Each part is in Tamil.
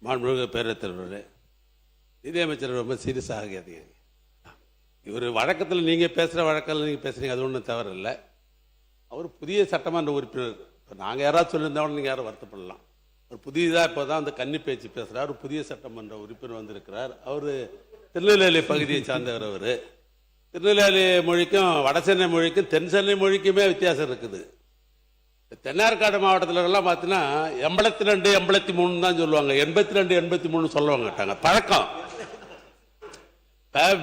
மாண்புமிகு பேரவைத் தலைவர்களே, நிதியமைச்சர் ரொம்ப சீரியஸாக ஆகாதீங்க. இவர் வழக்கத்தில் நீங்கள் பேசுகிற வழக்கில் நீங்கள் பேசுகிறீங்க, அது ஒன்றும் தவறு இல்லை. அவர் புதிய சட்டமன்ற உறுப்பினர். இப்போ நாங்கள் யாராவது சொல்லியிருந்தோம் நீங்கள் யாரும் வருத்தப்படலாம். ஒரு புதியதாக இப்போ தான் அந்த கன்னி பேச்சு பேசுகிறார். ஒரு புதிய சட்டமன்ற உறுப்பினர் வந்திருக்கிறார். அவர் திருநெல்வேலி பகுதியை சார்ந்தவர். அவர் திருநெல்வேலி மொழிக்கும் வட சென்னை மொழிக்கும் தென் சென்னை மொழிக்குமே வித்தியாசம் இருக்குது. தென்னார்காடு மாவட்டத்திலலாம் பார்த்தீங்கன்னா 82 83 தான் சொல்லுவாங்க, 82 83 சொல்ல மாட்டாங்க. பழக்கம்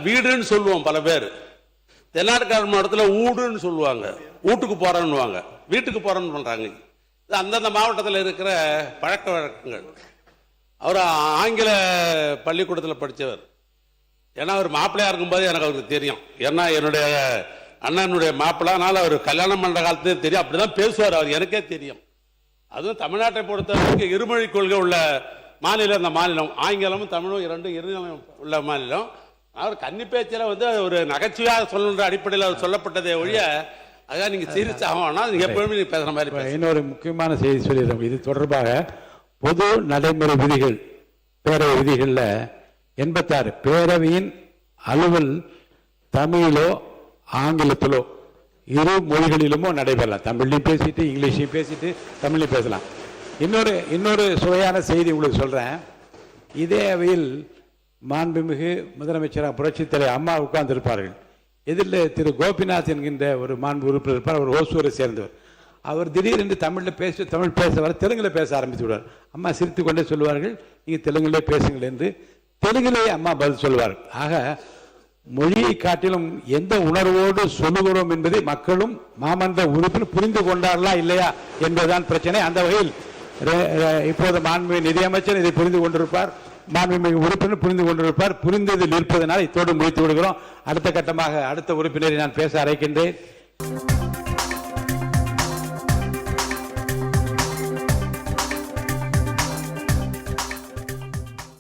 வீடுன்னு சொல்லுவோம் பல பேர். தென்னார்காடு மாவட்டத்தில் ஊடுன்னு சொல்லுவாங்க, வீட்டுக்கு போறேன்னுவாங்க, வீட்டுக்கு போறேன்னு சொல்றாங்க. இது அந்தந்த மாவட்டத்தில் இருக்கிற பழக்க வழக்கங்கள். அவர் ஆங்கில பள்ளிக்கூடத்தில் படித்தவர். ஏன்னா அவர் மாப்பிள்ளையா இருக்கும்போது எனக்கு அவருக்கு தெரியும். ஏன்னா என்னுடைய அண்ணனுடைய மாப்பிள்ளானால அவர் கல்யாணம் பண்ணுற காலத்துலேயே தெரியும். அப்படிதான் பேசுவார் அவர், எனக்கே தெரியும். அதுவும் தமிழ்நாட்டை பொறுத்தவரைக்கும் இருமொழி கொள்கை உள்ள மாநிலம் இந்த மாநிலம். ஆங்கிலமும் தமிழும் இரண்டும் உள்ள மாநிலம். அவர் கன்னி பேச்சில் வந்து ஒரு நகைச்சுவையாக சொல்லுன்ற அடிப்படையில் அவர் சொல்லப்பட்டதே ஒழிய அதான் நீங்கள் சீரியஸ் ஆகணும்னா நீங்கள் எப்பவுமே நீங்கள் பேசுகிற மாதிரி. இன்னொரு முக்கியமான செய்தி சொல்லிடுறோம். இது தொடர்பாக பொது நடைமுறை விதிகள், பேரவை விதிகளில் 86 பேரவையின் அலுவல் தமிழிலோ ஆங்கிலத்திலோ இரு மொழிகளிலுமோ நடைபெறலாம். தமிழ்லையும் பேசிட்டு இங்கிலீஷையும் பேசிட்டு தமிழ்லையும் பேசலாம். இன்னொரு சுவையான செய்தி உங்களுக்கு சொல்கிறேன். இதே அவையில் மாண்புமிகு முதலமைச்சராக புரட்சித் தலைவர் அம்மா உட்கார்ந்திருப்பார்கள். எதிரில் திரு கோபிநாத் என்கின்ற ஒரு மாண்பு உறுப்பினர் இருப்பார். அவர் ஓசூரை சேர்ந்தவர். அவர் திடீரென்று தமிழ் பேச வர தெலுங்கில் பேச ஆரம்பித்து விடுவார். அம்மா சிரித்து கொண்டே சொல்லுவார்கள், நீங்கள் தெலுங்கிலே பேசுங்கள் என்று. தெலுங்கிலே அம்மா பதில் சொல்லுவார். ஆக மொழியை காட்டிலும் எந்த உணர்வோடு சொல்லுகிறோம் என்பதை மக்களும் மாமன்ற உறுப்பினர் புரிந்து கொண்டார்களா இல்லையா என்பதுதான் பிரச்சனை. அந்த வகையில் இப்போது மாண்புமிகு நிதியமைச்சர் இதை புரிந்து கொண்டிருப்பார், மாண்புமிகு உறுப்பினர் புரிந்து கொண்டிருப்பார். புரிந்ததில் இருப்பதனால் இத்தோடு முடித்து விடுகிறோம். அடுத்த கட்டமாக அடுத்த உறுப்பினரை நான் பேச அழைக்கின்றேன்.